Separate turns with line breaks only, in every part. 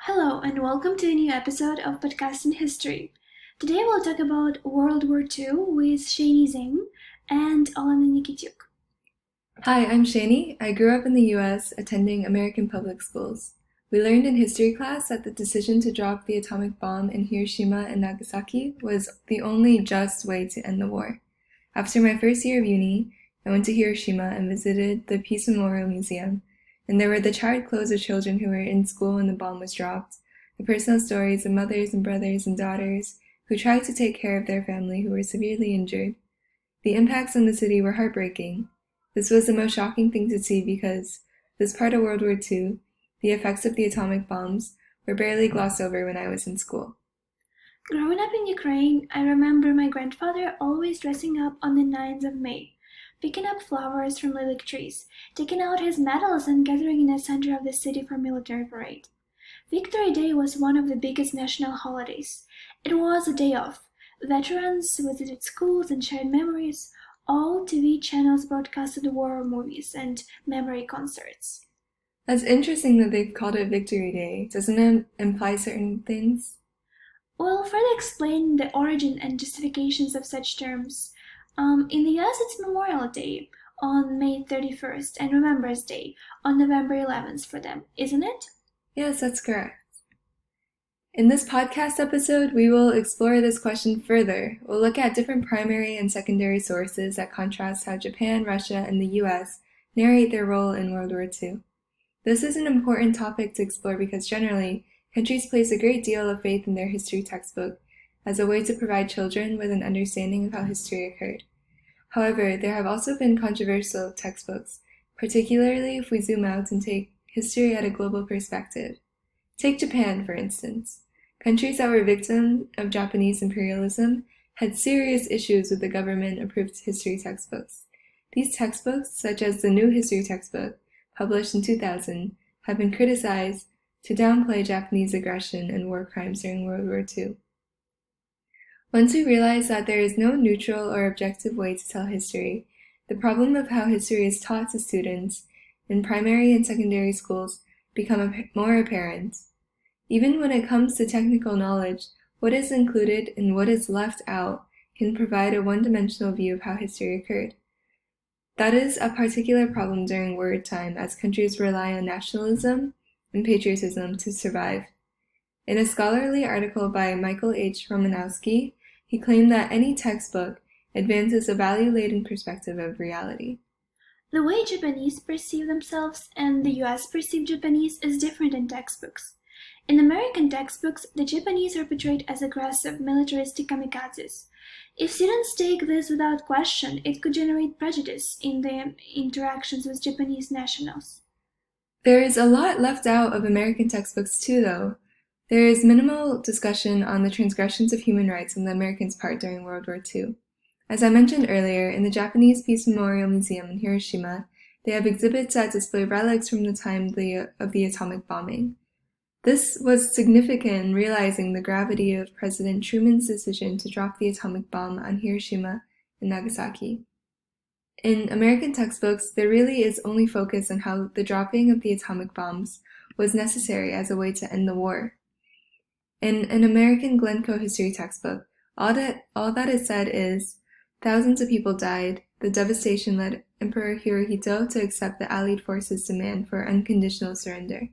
Hello and welcome to a new episode of Podcast in History. Today we'll talk about World War II with Shani Zing and Olena Nikityuk.
Hi, I'm Shani. I grew up in the US attending American public schools. We learned in history class that the decision to drop the atomic bomb in Hiroshima and Nagasaki was the only just way to end the war. After my first year of uni, I went to Hiroshima and visited the Peace Memorial Museum, and there were the charred clothes of children who were in school when the bomb was dropped, the personal stories of mothers and brothers and daughters who tried to take care of their family who were severely injured. The impacts on the city were heartbreaking. This was the most shocking thing to see because this part of World War II, the effects of the atomic bombs, were barely glossed over when I was in school.
Growing up in Ukraine, I remember my grandfather always dressing up on the 9th of May, picking up flowers from lilac trees, taking out his medals and gathering in the center of the city for military parade. Victory Day was one of the biggest national holidays. It was a day off. Veterans visited schools and shared memories. All TV channels broadcasted war movies and memory concerts.
That's interesting that they've called it Victory Day. Doesn't it imply certain things?
We'll further explain the origin and justifications of such terms. In the US, it's Memorial Day on May 31st and Remembrance Day on November 11th for them, isn't it?
Yes, that's correct. In this podcast episode, we will explore this question further. We'll look at different primary and secondary sources that contrast how Japan, Russia, and the US narrate their role in World War II. This is an important topic to explore because generally, countries place a great deal of faith in their history textbook as a way to provide children with an understanding of how history occurred. However, there have also been controversial textbooks, particularly if we zoom out and take history at a global perspective. Take Japan, for instance. Countries that were victims of Japanese imperialism had serious issues with the government-approved history textbooks. These textbooks, such as the New History Textbook, published in 2000, have been criticized to downplay Japanese aggression and war crimes during World War II. Once we realize that there is no neutral or objective way to tell history, the problem of how history is taught to students in primary and secondary schools become more apparent. Even when it comes to technical knowledge, what is included and what is left out can provide a one-dimensional view of how history occurred. That is a particular problem during wartime as countries rely on nationalism and patriotism to survive. In a scholarly article by Michael H. Romanowski, he claimed that any textbook advances a value-laden perspective of reality.
The way Japanese perceive themselves and the US perceive Japanese is different in textbooks. In American textbooks, the Japanese are portrayed as aggressive, militaristic kamikazes. If students take this without question, it could generate prejudice in their interactions with Japanese nationals.
There is a lot left out of American textbooks too, though. There is minimal discussion on the transgressions of human rights on the Americans' part during World War II. As I mentioned earlier, in the Japanese Peace Memorial Museum in Hiroshima, they have exhibits that display relics from the time of the atomic bombing. This was significant in realizing the gravity of President Truman's decision to drop the atomic bomb on Hiroshima and Nagasaki. In American textbooks, there really is only focus on how the dropping of the atomic bombs was necessary as a way to end the war. In an American Glencoe history textbook, all that is said is, thousands of people died. The devastation led Emperor Hirohito to accept the Allied forces' demand for unconditional surrender.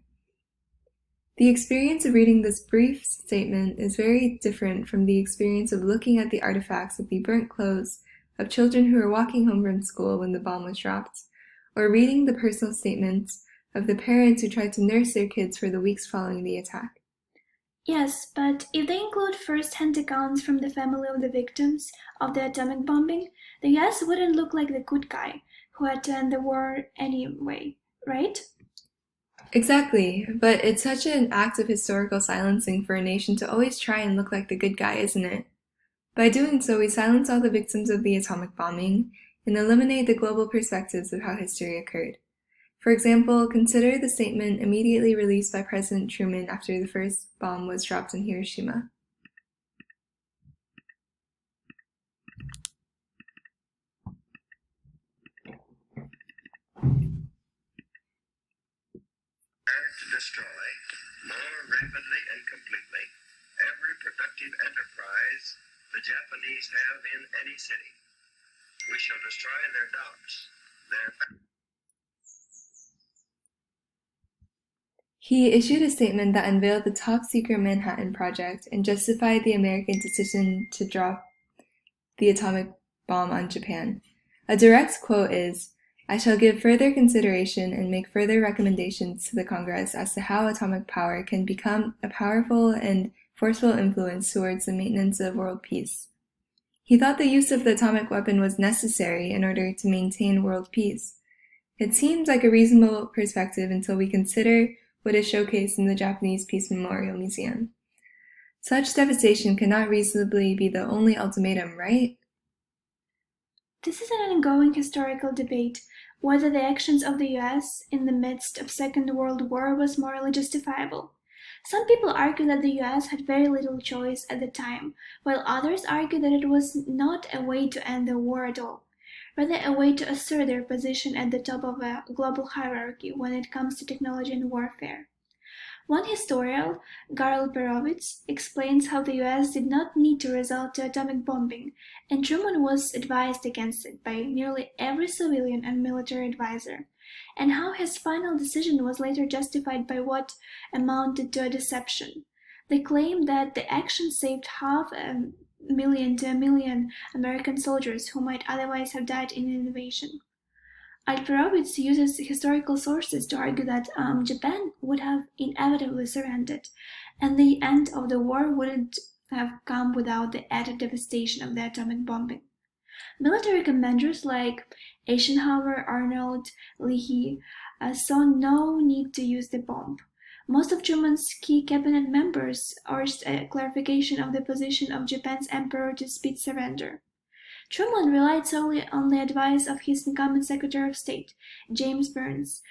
The experience of reading this brief statement is very different from the experience of looking at the artifacts of the burnt clothes of children who were walking home from school when the bomb was dropped, or reading the personal statements of the parents who tried to nurse their kids for the weeks following the attack.
Yes, but if they include first-hand accounts from the family of the victims of the atomic bombing, the US wouldn't look like the good guy who had to end the war anyway, right?
Exactly, but it's such an act of historical silencing for a nation to always try and look like the good guy, isn't it? By doing so, we silence all the victims of the atomic bombing and eliminate the global perspectives of how history occurred. For example, consider the statement immediately released by President Truman after the first bomb was dropped in Hiroshima.
To destroy more rapidly and completely every productive enterprise the Japanese have in any city. We shall destroy their docks, their
He issued a statement that unveiled the top-secret Manhattan Project and justified the American decision to drop the atomic bomb on Japan. A direct quote is, "I shall give further consideration and make further recommendations to the Congress as to how atomic power can become a powerful and forceful influence towards the maintenance of world peace." He thought the use of the atomic weapon was necessary in order to maintain world peace. It seems like a reasonable perspective until we consider what is showcased in the Japanese Peace Memorial Museum. Such devastation cannot reasonably be the only ultimatum, right?
This is an ongoing historical debate whether the actions of the US in the midst of Second World War was morally justifiable. Some people argue that the US had very little choice at the time, while others argue that it was not a way to end the war at all, rather a way to assert their position at the top of a global hierarchy when it comes to technology and warfare. One historian, Garl Perovitz, explains how the US did not need to resort to atomic bombing, and Truman was advised against it by nearly every civilian and military advisor, and how his final decision was later justified by what amounted to a deception. They claim that the action saved 500,000 to 1,000,000 American soldiers who might otherwise have died in an invasion. Alperovitz uses historical sources to argue that Japan would have inevitably surrendered, and the end of the war wouldn't have come without the added devastation of the atomic bombing. Military commanders like Eisenhower, Arnold, Leahy saw no need to use the bomb. Most of Truman's key cabinet members urged a clarification of the position of Japan's emperor to speed surrender. Truman relied solely on the advice of his incoming Secretary of State, James Burns,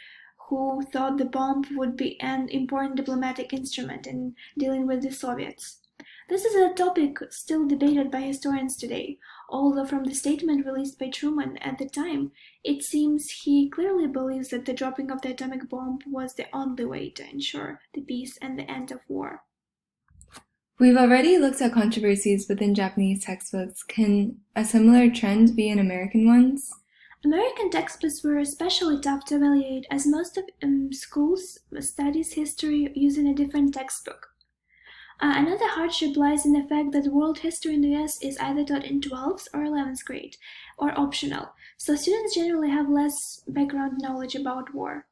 who thought the bomb would be an important diplomatic instrument in dealing with the Soviets. This is a topic still debated by historians today, although from the statement released by Truman at the time, it seems he clearly believes that the dropping of the atomic bomb was the only way to ensure the peace and the end of war.
We've already looked at controversies within Japanese textbooks. Can a similar trend be in American ones?
American textbooks were especially tough to evaluate as most of schools studies history using a different textbook. Another hardship lies in the fact that world history in the US is either taught in 12th or 11th grade, or optional, so students generally have less background knowledge about war.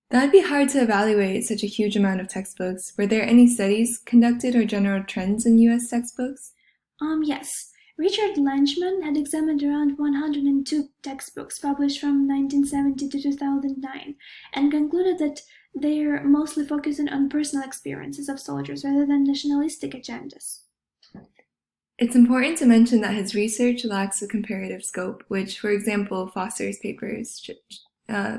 That'd be hard to evaluate such a huge amount of textbooks. Were there any studies conducted or general trends in US textbooks?
Yes. Richard Lanchman had examined around 102 textbooks published from 1970 to 2009 and concluded that they are mostly focusing on personal experiences of soldiers rather than nationalistic agendas.
It's important to mention that his research lacks a comparative scope, which, for example, Foster's papers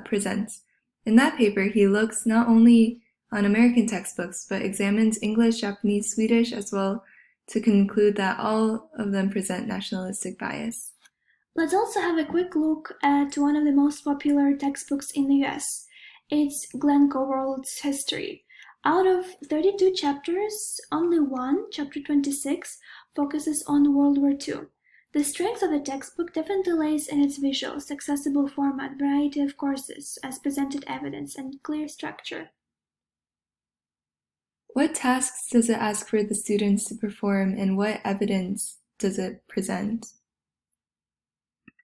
presents. In that paper, he looks not only on American textbooks, but examines English, Japanese, Swedish as well to conclude that all of them present nationalistic bias.
Let's also have a quick look at one of the most popular textbooks in the US. It's Glenn Gowrold's History. Out of 32 chapters, only one, chapter 26, focuses on World War II. The strength of the textbook definitely lays in its visuals, accessible format, variety of courses, as presented evidence, and clear structure.
What tasks does it ask for the students to perform, and what evidence does it present?